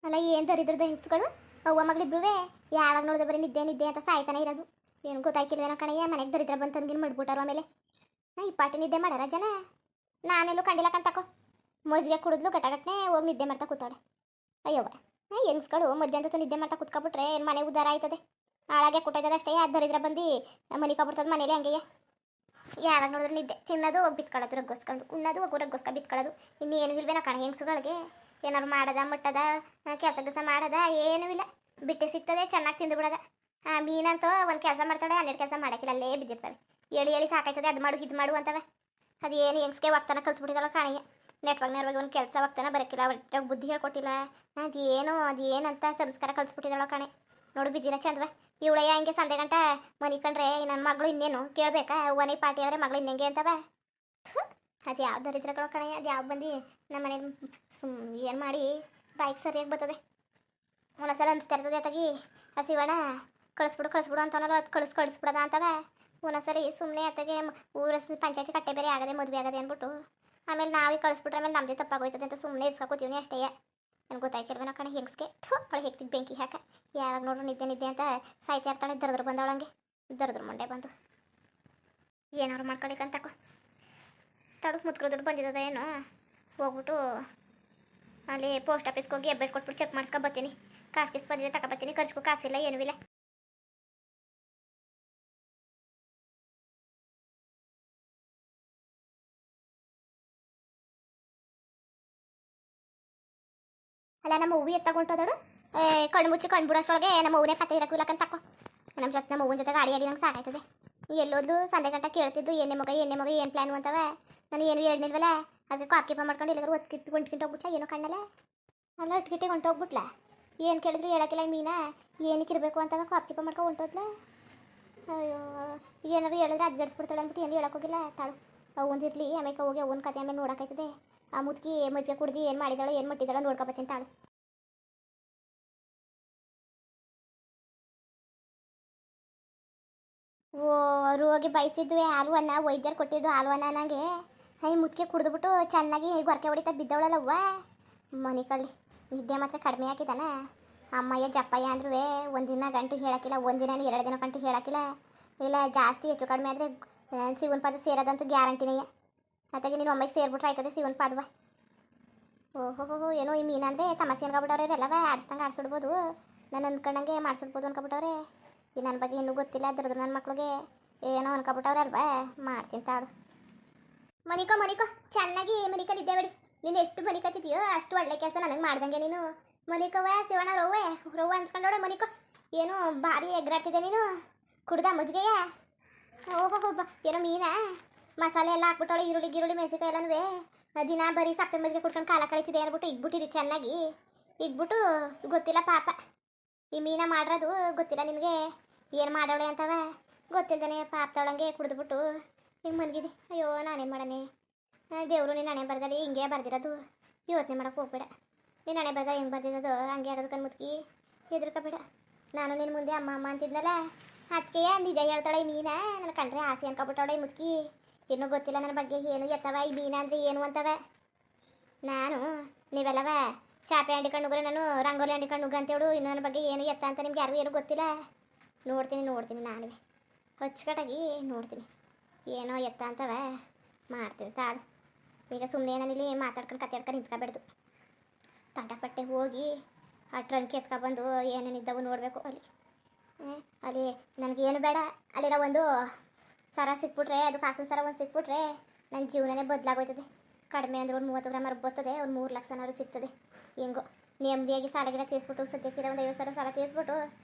ಅಲ್ಲ ಏನು ದರಿದ್ರದ ಹೆಂಗಸ್ಗಳು ಅವ್ವ ಮಗಳಿಬ್ರುವೆ ಯಾವಾಗ ನೋಡಿದ್ರೆ ಬರೀ ನಿದ್ದೆ ನಿದ್ದೆ ಅಂತ ಸಾಯ್ತಾನೆ ಇರೋದು. ಏನು ಗೊತ್ತಾಯ್ಕಿಲ್ವೇನೋ ಕಣಯ್ಯ, ಮನೆಗೆ ದರಿದ್ರ ಬಂತಂಗಿನ ಮಾಡ್ಬಿಟ್ಟಾರು. ಆಮೇಲೆ ಈ ಪಾಟಿ ನಿದ್ದೆ ಮಾಡಾರ ಜನ, ನಾನೆಲ್ಲೂ ಕಂಡಿಲ್ಲಕಂತಕೋ. ಮಜ್ಜಿಗೆ ಕುಡಿದ್ಲು ಗಟಗಟ್ಟನೆ ಹೋಗಿ ನಿದ್ದೆ ಮಾಡ್ತಾ ಕೂತಾಳೆ. ಅಯ್ಯವ್ವ, ಹೆಂಗಸ್ಗಳು ಮಧ್ಯಾಹ್ನ ನಿದ್ದೆ ಮಾಡ್ತಾ ಕೂತ್ಕೊಬಿಟ್ರೆ ಏನು ಮನೆ ಉದ್ದಾರ ಆಯ್ತದೆ. ಹಾಳಾಗೆ ಕುಟ್ಟೋಯ್ತದೆ ಅಷ್ಟೇ. ದರಿದ್ರ ಬಂದು ಮನೆ ಕಬಿಡ್ತದೆ ಮನೇಲಿ ಹಂಗೆಯ. ಯಾವಾಗ ನೋಡಿದ್ರೆ ನಿದ್ದೆ, ತಿನ್ನೋದು ಹೋಗಿ ಬಿತ್ಕೊಳ್ಳೋದು, ರಗ್ಗೋಸ್ಕೊಂಡು ಉಣ್ಣೋದು ಹೋಗಿ ರಗ್ಗೋಸ್ಕೊಂಡು ಬಿತ್ಕೊಳ್ಳೋದು. ಇನ್ನೇನು ಇಲ್ವೇನೋ ಕಣ ಹೆಂಗಸುಗಳಿಗೆ. ಏನಾರು ಮಾಡದ ಮಟ್ಟದ ಕೆಲಸ ಮಾಡದ ಏನೂ ಇಲ್ಲ. ಬಿಟ್ಟೆ ಸಿಗ್ತದೆ ಚೆನ್ನಾಗಿ ತಿಂದು ಬಿಡೋದ. ಮೀನಂತೂ ಒಂದು ಕೆಲಸ ಮಾಡ್ತಾಳೆ, 12 ಕೆಲಸ ಮಾಡೋಕ್ಕಿಲ್ಲ, ಅಲ್ಲೇ ಬಿದ್ದಿರ್ತವೆ. ಹೇಳಿ ಸಾಕಾಯ್ತದೆ, ಅದು ಮಾಡು ಇದು ಮಾಡು ಅಂತವೆ. ಅದೇನು ಹೆಂಗ್ಸ್ಗೆ ಒಕ್ತನ ಕಲ್ಸ್ಬಿಟ್ಟಿದ್ದಾಳ ಕಾಣಿಯ. ನೆಟ್ವಾಗಿ ಒಂದು ಕೆಲಸ ಒಕ್ತನ ಬರೋಕ್ಕಿಲ್ಲ, ಒಟ್ಟಾಗಿ ಬುದ್ಧಿ ಹೇಳ್ಕೊಟ್ಟಿಲ್ಲ. ಅದೇನಂತ ಸಂಸ್ಕಾರ ಕಲ್ಸ್ಬಿಟ್ಟಿದ್ದಾಳ ಕಾಣೆ. ನೋಡು ಬಿದ್ದಿರ ಚಂದವ. ಇವಳಯ್ಯ ಹಿಂಗೆ ಸಂದೆ ಗಂಟ ಮನೆ ಕಂಡ್ರೆ ನನ್ನ ಮಗಳು ಇನ್ನೇನು ಕೇಳಬೇಕಾ? ಒನೆ ಪಾಟಿ ಆದರೆ ಮಗಳು ಇನ್ನೆಂಗೆ ಅಂತವ. ಅದು ಯಾವ ದರಿದ್ರಗಳ ಕಣೆ, ಅದು ಯಾವ ಬಂದು ನಮ್ಮ ಮನೆಗೆ ಏನು ಮಾಡಿ ಬಾಯಿಗೆ ಸರಿಯಾಗಿ ಬರ್ತದೆ. ಒಂದೊಂದ್ಸಲ ಅನಿಸ್ತಾ ಇರ್ತದೆ ಅತ್ತಾಗಿ ಹಸಿವಣ ಕಳಿಸ್ಬಿಡು ಅಂತವನಲ್ಲ, ಅದು ಕಳಿಸ್ಬಿಡದ ಅಂತವ. ಒಂದೊಂದ್ಸರಿ ಸುಮ್ಮನೆ ಅತ್ತಾಗೆ ಊರ ಪಂಚಾಯತಿ ಕಟ್ಟೆ ಬೇರೆ ಆಗದೆ, ಮದುವೆ ಆಗದೆ ಅಂದ್ಬಿಟ್ಟು ಆಮೇಲೆ ನಾವೇ ಕಳಿಸ್ಬಿಟ್ರೆ ಆಮೇಲೆ ನಮ್ಮದೇ ತಪ್ಪಾಗೋಯ್ತದೆ ಅಂತ ಸುಮ್ಮನೆ ಇರ್ಸ್ಕೊತೀವಿ ಅಷ್ಟೇ. ನನಗೆ ಗೊತ್ತಾಯ್ತಿಲ್ವೇನೋ ಕಣೆ ಹೆಂಗ್ಸ್ಗೆ. ಅವಳು ಹೇಗ್ತಿದ್ದು ಬೆಂಕಿ ಹಾಕ. ಯಾವಾಗ ನೋಡ್ರು ನಿದ್ದೆ ಅಂತ ಸಾಯ್ತಾ ಇರ್ತಾಳೆ. ದರದ್ರು ಬಂದವಳಂಗೆ, ದರದ್ರು ಮುಂಡೆ ಬಂದು ಏನಾದ್ರು ಮಾಡ್ಕೊಳಿಕಂತಕೋ. ತಡಕ್ಕೆ ಮುತ್ಕೊ ದುಡ್ಡು ಬಂದಿದ್ದದ ಏನು, ಹೋಗ್ಬಿಟ್ಟು ಅಲ್ಲಿ ಪೋಸ್ಟ್ ಆಫೀಸ್ಗೆ ಹೋಗಿ ಹೆಬ್ಬೆಟ್ ಕೊಟ್ಬಿಟ್ಟು ಚೆಕ್ ಮಾಡಿಸ್ಕೊಬತ್ತೀನಿ. ಕಾಸು ಬಂದಿದೆ ತಗೊಬತ್ತೀನಿ. ಖರ್ಚಿಗೂ ಕಾಸಿಲ್ಲ, ಏನೂ ಇಲ್ಲ. ಅಲ್ಲ ನಮ್ಮ ಹೂವು ಎತ್ತಗೊಂಟೋದಳು. ಕಣ್ಣು ಮುಚ್ಚಿ ಕಣ್ಬಿಡೋಷ್ಟೊಳಗೆ ನಮ್ಮ ಹೂವನೇ ಕತೆ ಇರಕ್ಕಿಲ್ಲಕಂತ ತಕೋ. ನಮ್ಮ ಹೂವಿನ ಜೊತೆಗೆ ಆಡಿ ನಂಗೆ ಸಾಕಾಯ್ತದೆ. ಎಲ್ಲೋದ್ಲು ಸಂದೆ ಗಂಟ ಕೇಳ್ತಿದ್ದು ಎಣ್ಣೆ ಮಗ ಏನು ಪ್ಲ್ಯಾನು ಅಂತವ. ನಾನು ಏನು ಹೇಳ್ನಿಲ್ವಲ್ಲ, ಅದಕ್ಕೆ ಕಾಪ್ಕಿಪ ಮಾಡ್ಕೊಂಡು ಎಲ್ಲಾದ್ರೂ ಹೊಂಟ್ಕಿಂತ ಹೋಗ್ಬಿಟ್ಲ ಏನೋ ಕಣ್ಣಲ್ಲ. ಅಲ್ಲ ಅಟ್ಕಿಟ್ಟಿಗೆ ಹೊಂಟೋಗ್ಬಿಟ್ಲ. ಏನು ಕೇಳಿದ್ರು ಹೇಳಕ್ಕಿಲ್ಲ ಮೀನಾ, ಏನಕ್ಕೆ ಇರಬೇಕು ಅಂತವ ಕಾಪ್ಕಿಪ ಮಾಡ್ಕೊಂಡು ಹೊಂಟೋದ್ಲ. ಅಯ್ಯೋ, ಏನಾದ್ರು ಹೇಳಿದ್ರೆ ಅದ್ಗಡಿಸ್ಬಿಡ್ತಾಳೆ ಅಂದ್ಬಿಟ್ಟು ಏನು ಹೇಳೋಕ್ಕೋಗಿಲ್ಲ. ತಾಳು ಅವಂದಿರಲಿ, ಆಮೇಲೆ ಹೋಗಿ ಅವನ ಕತೆ ಆಮೇಲೆ ನೋಡೋಕ್ಕಾಯ್ತದೆ. ಆ ಮುದುಕಿ ಮಜ್ಜಿಗೆ ಕುಡ್ದು ಏನು ಮಾಡಿದಾಳೋ ಏನು ಮಟ್ಟಿದ್ದಾಳೋ ನೋಡ್ಕೊಬತ್ತೀನಿ ತಾಳು. ಓ, ಅವರು ಹೋಗಿ ಬಯಸಿದ್ವಿ ಹಾಲು ಅನ್ನ, ವೈದ್ಯರು ಕೊಟ್ಟಿದ್ದು ಹಾಲು ಅನ್ನ ನನಗೆ. ಮುದ್ಕೆ ಕುಡಿದ್ಬಿಟ್ಟು ಚೆನ್ನಾಗಿ ಗೊರಕೆ ಹೊಡಿತಾ ಬಿದ್ದವಳಲ್ಲವ್ವ. ಮನೆ ಕಳ್ಳಿ ನಿದ್ದೆ ಮಾತ್ರ ಕಡಿಮೆ ಹಾಕಿದ್ದಾನ. ಅಮ್ಮಯ್ಯ ಜಪ್ಪಯ್ಯ ಅಂದ್ರೂ ಒಂದಿನ ಗಂಟು ಹೇಳೋಕ್ಕಿಲ್ಲ, ಒಂದಿನ 2 ದಿನ ಗಂಟು ಹೇಳೋಕ್ಕಿಲ್ಲ. ಇಲ್ಲ ಜಾಸ್ತಿ ಹೆಚ್ಚು ಕಡಿಮೆ ಆದರೆ ಶಿವನ ಪಾದ ಸೇರೋದಂತೂ ಗ್ಯಾರಂಟಿನೇ. ಅತ್ತಾಗೆ ನೀನು ಒಮ್ಮೆಗೆ ಸೇರ್ಬಿಟ್ರೆ ಆಯ್ತದೆ ಶಿವನ ಪಾದವ. ಓಹೋ, ಏನೋ ಈ ಮೀನಂದರೆ ತಮಾಷೆ ಅನ್ಕೊಬಿಟ್ಟವ್ರೆ ಇರಲ್ಲವ. ಆಡಿಸ್ದಂಗೆ ಆಡಿಸ್ಬಿಡ್ಬೋದು, ನಾನು ಅಂದ್ಕೊಂಡಂಗೆ ಮಾಡಿಸ್ಬಿಡ್ಬೋದು ಅನ್ಕೊಬಿಟ್ಟವ್ರೆ. ಈ ನನ್ನ ಬಗ್ಗೆ ಇನ್ನೂ ಗೊತ್ತಿಲ್ಲ. ಅದ್ರದ್ದು ನನ್ನ ಮಕ್ಳಿಗೆ ಏನೋ ಅನ್ಕೊಬಿಟ್ಟವ್ರೆ ಅಲ್ವಾ. ಮಾಡ್ತೀನಿ ತಾಳು. ಮನಿಕೋ ಚೆನ್ನಾಗಿ ನಿದ್ದೆ ಬಿಡಿ. ನೀನು ಎಷ್ಟು ಮನಿಕತ್ತಿದೆಯೋ ಅಷ್ಟು ಒಳ್ಳೆ ಕೆಲಸ ನನಗೆ ಮಾಡ್ದಂಗೆ ನೀನು. ಮನಿಕವ್ವ ಶಿವಣ್ಣ ರವ್ವ ಅನ್ಸ್ಕೊಂಡೋಡೆ ಮನಿಕೋ. ಏನೋ ಭಾರಿ ಎಗ್ರಾಡ್ತಿದ್ದೆ ನೀನು. ಕುಡ್ದ ಮಜ್ಜಿಗೆಯ? ಓಹೋ ಏನೋ ಮೀನಾ ಮಸಾಲೆ ಎಲ್ಲ ಹಾಕ್ಬಿಟ್ಟವಳೆ, ಈರುಳ್ಳಿ ಮೆಣಸಿಕಾಯಿ ಎಲ್ಲನೂ. ದಿನ ಬರೀ ಸಪ್ಪೆ ಮಜ್ಜಿಗೆ ಕುಡ್ಕೊಂಡು ಕಾಲ ಕಳೀತಿದೆ ಅಂದ್ಬಿಟ್ಟು ಇಗ್ಬಿಟ್ಟಿದೆ ಚೆನ್ನಾಗಿ. ಇಗ್ಬಿಟ್ಟು ಗೊತ್ತಿಲ್ಲ ಪಾಪ ಈ ಮೀನ ಮಾಡಿರೋದು ಗೊತ್ತಿಲ್ಲ ನಿನಗೆ. ಏನು ಮಾಡೋಳೆ ಅಂತವ ಗೊತ್ತಿಲ್ದಾನೆ ಪಾಪದವಳಂಗೆ ಕುಡಿದ್ಬಿಟ್ಟು ಹಿಂಗೆ ಮನ್ಗಿದೆ. ಅಯ್ಯೋ, ನಾನೇನು ಮಾಡನೆ ದೇವರು. ನೀನು ಹಣೆ ಬರ್ದಲ್ಲಿ ಹಿಂಗೆ ಬರ್ದಿರೋದು. ಯೋಚನೆ ಮಾಡೋಕೆ ಹೋಗ್ಬೇಡ. ನೀನು ಹಣೆ ಬರ್ದ ಹೆಂಗೆ ಬರ್ದಿರೋದು ಹಂಗೆ ಆಗೋದು ಕಣ್ಮುತ್ಕಿ. ಹೆದರ್ಕೋಬೇಡ. ನಾನು ನಿನ್ನ ಮುಂದೆ ಅಮ್ಮ ಅಂತಿದ್ನಲ್ಲ, ಅದಕ್ಕೆ ನಿಜ ಹೇಳ್ತಾಳೆ. ಈ ಮೀನ ನನ್ನ ಕಂಡ್ರೆ ಆಸೆ ಅನ್ಕೊಬಿಟ್ಟವಳೆ ಈ ಮುತ್ಕಿ. ಇನ್ನೂ ಗೊತ್ತಿಲ್ಲ ನನ್ನ ಬಗ್ಗೆ ಏನು ಎತ್ತವ ಈ ಮೀನ ಅಂದರೆ ಏನು ಅಂತವ. ನಾನು ನೀವೆಲ್ಲವ ಚಾಪೆ ಹಂಡಿಕೊಂಡು ನಾನು ರಂಗೋಲಿ ಹಂಡಿಕೊಂಡು ಅಂತೇಳು. ಇನ್ನು ನನ್ನ ಬಗ್ಗೆ ಏನು ಎತ್ತ ಅಂತ ನಿಮ್ಗೆ ಯಾರಿಗೂ ಏನು ಗೊತ್ತಿಲ್ಲ. ನೋಡ್ತೀನಿ ನಾನು ಹೊಚ್ಕಟಾಗಿ ನೋಡ್ತೀನಿ ಏನೋ ಎತ್ತ ಅಂತವ. ಮಾಡ್ತೀನಿ ತಾಳು. ಈಗ ಸುಮ್ಮನೆ ನಾನಿಲ್ಲಿ ಮಾತಾಡ್ಕೊಂಡು ಕತೆ ಹೇಳ್ಕೊಂಡು ನಿಂತ್ಕೊಬೇಡ್ದು. ಪಟ್ಟೆ ಹೋಗಿ ಆ ಟ್ರಂಕ್ ಎತ್ಕೊಬಂದು ಏನೇನಿದ್ದವು ನೋಡಬೇಕು. ಅಲ್ಲಿ ನನಗೇನು ಬೇಡ. ಅಲ್ಲಿರೋ ಒಂದು ಸರ ಸಿಕ್ಬಿಟ್ರೆ, ಅದು ಕಾಸಿನ ಸರ ಒಂದು ಸಿಕ್ಬಿಟ್ರೆ ನನ್ನ ಜೀವನನೇ ಬದಲಾಗೋಯ್ತದೆ. ಕಡಿಮೆ ಅಂದರೆ ಒಂದು 30 ಗ್ರಾಮ್ ಬರ್ತದೆ, ಒಂದು 3 ಲಕ್ಷನಾದ್ರು ಸಿಗ್ತದೆ. ಹೆಂಗೋ ನೆಮ್ಮದಿಯಾಗಿ ಸಾಲಗಿರ ತೀರಿಸ್ಬಿಟ್ಟು ಸದ್ಯಕ್ಕಿರೋ ಒಂದು 50 ಸಾವಿರ ಸಾಲ ತೀರಿಸ್ಬಿಟ್ಟು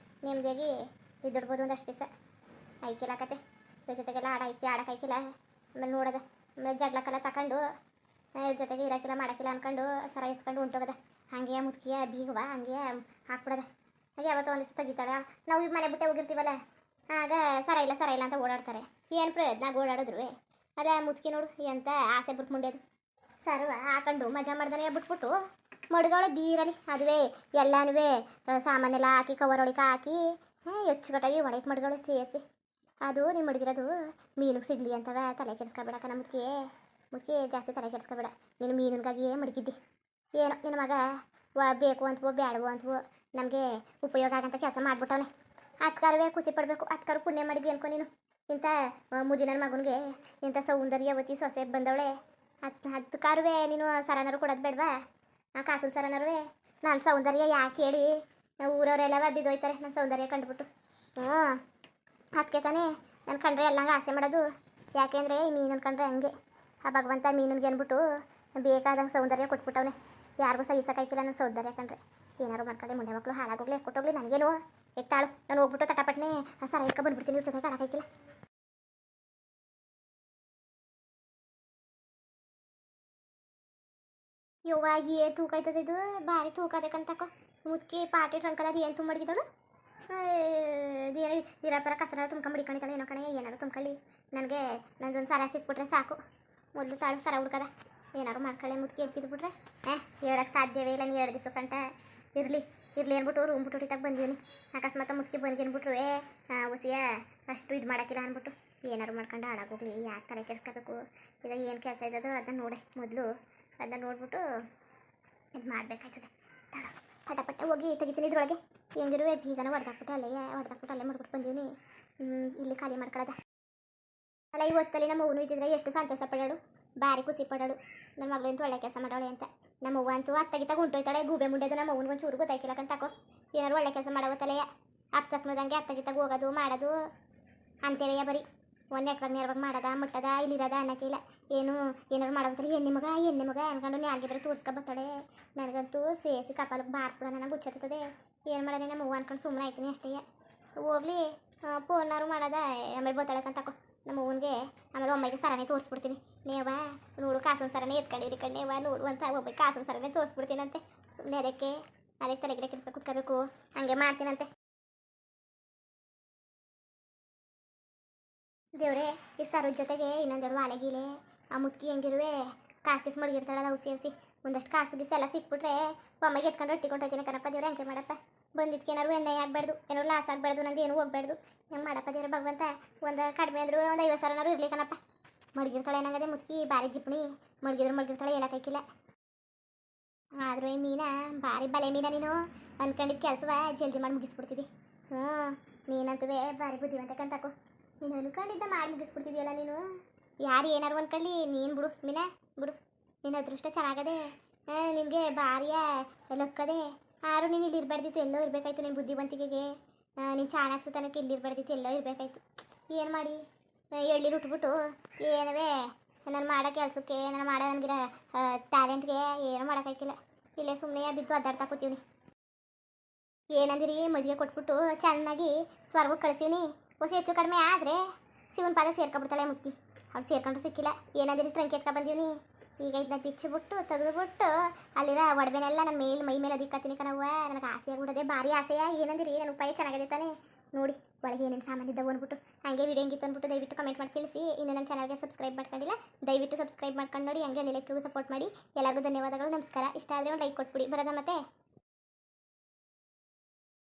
ನೆಮ್ಮದಿಯಾಗಿ ಇದ್ದಿಡ್ಬೋದು ಒಂದಷ್ಟು ದಿವಸ. ಐಕಿಲ್ಲ ಕತೆ ಇವ್ರ ಜೊತೆಗೆಲ್ಲ ಆಡೋಕ್ಕಾಯ್ಕಿಲ್ಲ. ಆಮೇಲೆ ನೋಡೋದ, ಆಮೇಲೆ ಜಗ್ಲಕ್ಕೆಲ್ಲ ತಗೊಂಡು ಇವ್ರ ಜೊತೆಗೆ ಇರೋಕ್ಕಿಲ್ಲ ಮಾಡೋಕ್ಕಿಲ್ಲ ಅಂದ್ಕೊಂಡು ಸರ ಎತ್ಕೊಂಡು ಹೊಂಟೋಗದ. ಹಾಗೆ ಮುದುಕಿಯ ಬೀಗವ ಹಂಗೆ ಹಾಕ್ಬಿಡೋದ. ಹಾಗೆ ಯಾವತ್ತೋ ಒಂದು ದಿವಸ ತೆಗಿತಾಳೆ. ನಾವು ಈ ಮನೆ ಬಿಟ್ಟೆ ಹೋಗಿರ್ತೀವಲ್ಲ, ಆಗ ಸರ ಇಲ್ಲ ಅಂತ ಓಡಾಡ್ತಾರೆ. ಏನು ಪ್ರಯತ್ನ ಓಡಾಡಿದ್ರು. ಅದೇ ಮುದುಕಿ ನೋಡು ಎಂತ ಆಸೆ ಬಿಟ್ಟು ಮುಂಡೆದು ಸರ್ವ ಹಾಕೊಂಡು ಮಜಾ ಮಾಡ್ದಾನೆ ಬಿಟ್ಬಿಟ್ಟು ಮಡ್ಗಳು ಬೀರಲಿ. ಅದುವೇ ಎಲ್ಲನೂ ಸಾಮಾನೆಲ್ಲ ಹಾಕಿ ಕವರ್ ಒಳಗೆ ಹಾಕಿ ಹೆಚ್ಚುಕಟ್ಟಾಗಿ ಒಳಗೆ ಮಡ್ಗಳು ಸೇರಿಸಿ ಅದು ನೀವು ಮಡಗಿರೋದು ಮೀನಿಗೆ ಸಿಗಲಿ ಅಂತವ. ತಲೆ ಕೆಡಿಸ್ಕೊಬೇಡಕ್ಕ ನಮ್ಮ ಮುದುಕಿ ಜಾಸ್ತಿ ತಲೆ ಕೆಡಿಸ್ಕೊಬೇಡ. ನೀನು ಮೀನಿಗಾಗಿಯೇ ಮಡಗಿದ್ದಿ. ಏನೋ ನಿನ್ನ ಮಗ ಬೇಕು ಅಂತವೋ ಬೇಡವೋ ಅಂತವೋ ನಮಗೆ ಉಪಯೋಗ ಆಗಂತ ಕೆಲಸ ಮಾಡ್ಬಿಟ್ಟವನೆ. ಅತ್ಕಾರವೇ ಖುಷಿ ಪಡಬೇಕು. ಅತ್ಕಾರು ಪುಣ್ಯ ಮಾಡಿದ್ವಿ ಅನ್ಕೊ ನೀನು. ಇಂಥ ಮುದಿನ ಮಗನಿಗೆ ಇಂಥ ಸೌಂದರ್ಯವತಿ ಸೊಸೆ ಬಂದವಳೆ. ಹತ್ಕಾರುವೆ ನೀನು ಸರನರು ಕೊಡೋದು ಬೇಡವಾ? ಆ ಕಾಸು ಸರನರುವೆ ನಾನು ಸೌಂದರ್ಯ ಯಾಕೆ ಹೇಳಿ ಊರವರೆಲ್ಲವ ಬಿದ್ದೋಯ್ತಾರೆ ನನ್ನ ಸೌಂದರ್ಯ ಕಂಡುಬಿಟ್ಟು. ಅದಕ್ಕೆ ತಾನೇ ನಾನು ಕಂಡ್ರೆ ಎಲ್ಲಂಗೆ ಆಸೆ ಮಾಡೋದು. ಯಾಕೆಂದರೆ ಈ ಮೀನನ್ನು ಕಂಡ್ರೆ ಹಂಗೆ ಆ ಭಗವಂತ ಮೀನಿಗೆ ಅಂದ್ಬಿಟ್ಟು ಬೇಕಾದಂಗೆ ಸೌಂದರ್ಯ ಕೊಟ್ಬಿಟ್ಟವನೆ. ಯಾರಿಗೂ ಸಹಿಸೋಕ್ಕಾಯ್ತಿಲ್ಲ ನನ್ನ ಸೌಂದರ್ಯ ಕಂಡ್ರೆ. ಏನಾರು ಮಾಡ್ಕೊಳ್ಳಿ ಮುಂಡೆ ಮಕ್ಕಳು ಹಾಳಾಗೋಗ್ಲಿ ಕೊಟ್ಟೋಗ್ಲಿ ನನಗೇನು ಎತ್ತಾಳು. ನಾನು ಹೋಗ್ಬಿಟ್ಟು ತಟಪಟ್ನೆ ಆ ಸರ ಇಟ್ಕೊ ಬಂದ್ಬಿಡ್ತೀನಿ. ಇವ್ರ ಜೊತೆ ಕಾಣಕ್ಕಾಯ್ತಿಲ್ಲ. ಯವ್ವ ಏನು ತೂಕ ಆಯ್ತದ ಇದು, ಭಾರಿ ತೂಕ ಅದಕ್ಕಂತಕೋ. ಮುದ್ಕಿ ಪಾಟಿ ಟ್ರಂಕಲ್ ಅದು ಏನು ತುಂಬ ಮಡಗಿದಳು. ಏನು ಇರಪರ ಕಸರ ತುಂಬ್ಕೊಂಬಿಡಿಕೊಂಡಿದ್ದಾಳೆ ಏನೋ ಕಣೆ. ಏನಾರು ತುಂಬ್ಕೊಳ್ಳಿ ನನಗೆ. ನಂದೊಂದು ಸರ ಸಿಕ್ಬಿಟ್ರೆ ಸಾಕು. ಮೊದಲು ತಾಳು ಸರ ಹುಡ್ಕದ ಏನಾರು ಮಾಡ್ಕೊಳ್ಳಿ. ಮುದ್ಕಿ ಎತ್ತಿದ್ಬಿಟ್ರೆ ಹೇಳಕ್ಕೆ ಸಾಧ್ಯವೇ ಇಲ್ಲ. ನೀ 2 ದಿವಸ ಕಂಟ ಇರಲಿ ಅಂದ್ಬಿಟ್ಟು ರೂಮ್ ಬಿಟ್ಟು ಹೊಡಿತಾಗ ಬಂದೀನಿ. ಅಕಸ್ಮಾತ್ ಮುದ್ಕಿ ಬಂದು ಅಂದ್ಬಿಟ್ರು ಹೊಸಿಯ ಅಷ್ಟು ಇದು ಮಾಡೋಕ್ಕಿಲ್ಲ ಅಂದ್ಬಿಟ್ಟು ಏನಾರು ಮಾಡ್ಕೊಂಡು ಹಾಳಾಗೋಗ್ಲಿ. ಯಾಕೆ ತಲೆ ಕೆಡ್ಸ್ಕೋಬೇಕು. ಈಗ ಏನು ಕೆಲಸ ಇದ್ದದು ಅದನ್ನ ನೋಡಿ ಮೊದಲು. ಅದನ್ನ ನೋಡ್ಬಿಟ್ಟು ಇದು ಮಾಡಬೇಕಾಯ್ತದೆ. ತಟಪಟ್ಟೆ ಹೋಗಿ ತೆಗಿತೀನಿ ಇದ್ರೊಳಗೆ. ಹೆಂಗಿರುವೆ ಬೀಗನ ಹೊಡೆದಾಕ್ಬಿಟ್ಟು ಅಲ್ಲೇ ಮಾಡ್ಬಿಟ್ಟು ಬಂದೀನಿ. ಇಲ್ಲಿ ಖಾಲಿ ಮಾಡ್ಕೊಳ್ಳೋದ ಅಲ್ಲ. ಇವತ್ತಲ್ಲಿ ನಮ್ಮ ಅವ್ವನು ಇದ್ದಿದ್ರೆ ಎಷ್ಟು ಸಂತೋಷ ಪಡೋಳು, ಭಾರಿ ಖುಷಿ ಪಡೋಳು. ನನ್ನ ಮಗಳಂತೂ ಒಳ್ಳೆ ಕೆಲಸ ಮಾಡೋಳೆ ಅಂತ. ನಮ್ಮ ಅವ್ವ ಅಂತೂ ಅತ್ತಾಗಿತ್ತಾಗ ಉಂಟೋಯ್ತಾಳೆ. ಗೂಬೆ ಮುಂಡೆದು ನಮ್ಮ ಅವ್ವನಿಗೆ ಒಂದು ಚೂರು ಗೊತ್ತಾಯ್ಕಿಲ್ಲಕಂತಾಕೋ. ಏನಾರು ಒಳ್ಳೆ ಕೆಲಸ ಮಾಡೋವತ್ತಲೆಯ ಅಪ್ಸಕ್ನೋದಂಗೆ ಅತ್ತಾಗಿತ್ತಾಗ ಹೋಗೋದು ಮಾಡೋದು ಅಂತೇವೆಯ ಬರೀ ಒಂದು ನೆಟ್ವಾಗ ಮಾಡೋದ ಮುಟ್ಟದ ಇಲ್ಲಿರೋದ ಅನ್ನೋಕ್ಕಿಲ್ಲ. ಏನಾರು ಮಾಡೋದ್ರೆ ಹೆಣ್ಣೆ ಮಗ ಅನ್ಕೊಂಡು ನ್ಯಾಲ್ಗೆ ಬರೀ ತೋರ್ಸ್ಕೊ ಬರ್ತಾಳೆ. ನನಗಂತೂ ಸೇರಿಸಿ ಕಪಾಲಕ್ಕೆ ಬಾರಿಸ್ಬಿಡೋಣ ನನಗೆ ಗುಚ್ಚತ್ತದೆ. ಏನು ಮಾಡೋಣ ನಮ್ಮ ಅವ್ವ ಅನ್ಕೊಂಡು ಸುಮ್ಮನೆ ಆಯ್ತೀನಿ ಅಷ್ಟೇ. ಹೋಗ್ಲಿ ಫೋನಾರು ಮಾಡೋದ ಆಮೇಲೆ ಬರ್ತಾಳಕ್ಕಂತಾಕೋ ನಮ್ಮ ಅವ್ವನಿಗೆ. ಆಮೇಲೆ ಒಮ್ಮೆಗೆ ಸರನೇ ತೋರಿಸ್ಬಿಡ್ತೀನಿ. ನೇವ ನೋಡು ಕಾಸು ಸರನೇ ಎತ್ಕೊಂಡಿರಿ ಕಣ್ಣೇವ ನೋಡು ಅಂತ ಒಬ್ಬ ಕಾಸು ಸರನೇ ತೋರಿಸ್ಬಿಡ್ತೀನಂತೆ. ಸುಮ್ಮನೆ ಅದಕ್ಕೆ ತಲೆಗಿಡ ಕೆಲ್ಸ ಕುತ್ಕೋಬೇಕು ಹಂಗೆ ಮಾಡ್ತೀನಂತೆ. ದೇವ್ರೆ ಈ ಸರದ ಜೊತೆಗೆ ಇನ್ನೊಂದೆರಡು ವಾಲೆಗೀಲೆ ಆ ಮುತ್ಕಿ ಹೆಂಗಿರುವೆ ಕಾಸು ಮಡಗಿರ್ತಾಳಲ್ಲ ಔಸಿ ಒಂದಷ್ಟು ಕಾಸು ಗಿಸು ಎಲ್ಲ ಸಿಕ್ಬಿಟ್ರೆ ಒಮ್ಮೆಗೆ ಎತ್ಕೊಂಡು ರೊಟ್ಟಿಕೊಂಡು ಹೋಗ್ತೀನಿ ಕಣಪ್ಪ. ದೇವ್ರೆ ಹಂಗೆ ಮಾಡಪ್ಪ. ಬಂದಿದ್ದಕ್ಕೆ ಏನಾರು ಎಣ್ಣೆ ಆಗಬಾರ್ದು, ಏನಾರು ಲಾಸ್ ಆಗಬಾರ್ದು, ನಂದು ಏನೂ ಹೋಗ್ಬಾರ್ದು. ಹೆಂಗೆ ಮಾಡಪ್ಪ ದೇವ್ರೆ ಭಗವಂತ. ಒಂದು ಕಡಿಮೆ ಅಂದರೂ ಒಂದು 50 ಸಾವಿರನಾರು ಇರಲಿ ಕಣಪ್ಪ. ಮಡಗಿರ್ತಾಳೆ ಏನಂಗದೆ ಮುತ್ಕಿ ಭಾರಿ ಜಿಪ್ಪಣಿ. ಮಡಗಿರ್ತಾಳೆ ಹೇಳೋಕ್ಕಾಯ್ಕಿಲ್ಲ. ಆದರೂ ಈ ಮೀನ ಭಾರಿ ಬಲೆ ಮೀನ. ನೀನು ಅನ್ಕೊಂಡಿದ್ದು ಕೆಲಸವ ಜಲ್ದಿ ಮಾಡಿ ಮುಗಿಸ್ಬಿಡ್ತಿದ್ದಿ. ನೀನಂತೂ ಭಾರಿ ಬುದ್ಧಿವಂತಕ್ಕಂತಕೋ. ನೀನು ಅನ್ಕೊಂಡಿದ್ದ ಮಾಡಿ ಮುಗಿಸ್ಬಿಡ್ತಿದ್ಯಲ್ಲ ನೀನು. ಯಾರು ಏನಾರು ಅನ್ಕೊಳ್ಳಿ ನೀನು ಬಿಡು ಮೀನಾ ಬಿಡು. ನಿನ್ನ ಅದೃಷ್ಟ ಚೆನ್ನಾಗದೆ. ನಿನಗೆ ಭಾರಿಯ ಲಕ್ಕದೆ. ಆರು ನೀನು ಇಲ್ಲಿ ಇರಬಾರ್ದಿತ್ತು, ಎಲ್ಲೋ ಇರಬೇಕಾಯ್ತು. ನಿನ್ನ ಬುದ್ಧಿವಂತಿಕೆಗೆ ನೀನು ಚಾಣಾಕ್ಷತನಕ್ಕೆ ಇಲ್ಲಿ ಇರಬಾರ್ದಿತ್ತು, ಎಲ್ಲೋ ಇರಬೇಕಾಯ್ತು. ಏನು ಮಾಡಿ ಎಳ್ಳಿ ಉಟ್ಬಿಟ್ಟು ಏನವೇ ನಾನು ಮಾಡೋ ಕೆಲಸಕ್ಕೆ ನಾನು ಮಾಡೋ ನನಗಿರೋ ಟ್ಯಾಲೆಂಟ್ಗೆ ಏನೂ ಮಾಡೋಕ್ಕಾಯ್ಕಿಲ್ಲ. ಇಲ್ಲೇ ಸುಮ್ಮನೆ ಬಿದ್ದು ಅಡ್ಡಾಡ್ತಾ ಕೂತೀವಿ. ಏನಂದಿರಿ ಮಜ್ಜಿಗೆ ಕೊಟ್ಬಿಟ್ಟು ಚೆನ್ನಾಗಿ ಸ್ವರ್ಗಕ್ಕೆ ಕಳಿಸೀನಿ. ಹೊಸ ಹೆಚ್ಚು ಕಡಿಮೆ ಆದರೆ ಶಿವನ ಪಾದ ಸೇರ್ಕೊಬಿಡ್ತಾಳೆ ಮುತ್ಕಿ. ಅವ್ರು ಸೇರ್ಕೊಂಡ್ರು ಸಿಕ್ಕಿಲ್ಲ. ಏನಂದಿರಿ ಟ್ರಂಕ್ ಎತ್ಕೊ ಬಂದೀವಿ. ಈಗ ಇದನ್ನ ಬಿಚ್ಚಿಬಿಟ್ಟು ತೆಗೆದುಬಿಟ್ಟು ಅಲ್ಲಿರೋ ಒಡವೆನೆಲ್ಲ ನನ್ನ ಮೈ ಮೇಲೆ ಅದಿಕ್ಕತ್ತೀನಿ ಕಣವ್ವ. ನನಗೆ ಆಸೆ ಆಗ್ಬಿಡೋದೆ ಭಾರಿ ಆಸೆಯ. ಏನಂದಿರಿ ನನ್ನ ಉಪಾಯ ಚೆನ್ನಾಗಿದೆ ತಾನೇ ನೋಡಿ. ಒಳಗೆ ಏನೇನು ಸಾಮಾನು ಇದ್ದಾವೆ ಅಂದ್ಬಿಟ್ಟು ಹಂಗೆ ವಿಡಿಯೋ ಹೆಂಗಿತ್ತು ಅಂದ್ಬಿಟ್ಟು ದಯವಿಟ್ಟು ಕಮೆಂಟ್ ಮಾಡಿ ತಿಳಿಸಿ. ಇನ್ನು ನಮ್ಮ ಚಾನಲ್ಗೆ ಸಬ್ಸ್ಕ್ರೈಬ್ ಮಾಡ್ಕೊಂಡಿಲ್ಲ ದಯವಿಟ್ಟು ಸಬ್ಸ್ಕ್ರೈಬ್ ಮಾಡ್ಕೊಂಡು ನೋಡಿ. ಹಂಗೆ ಲೈಕ್ಗೂ ಸಪೋರ್ಟ್ ಮಾಡಿ. ಎಲ್ಲರಿಗೂ ಧನ್ಯವಾದಗಳು, ನಮಸ್ಕಾರ. ಇಷ್ಟ ಆದರೆ ಒಂದು ಲೈಕ್ ಕೊಟ್ಬಿಡಿ. ಬರೋದ ಮತ್ತೆ.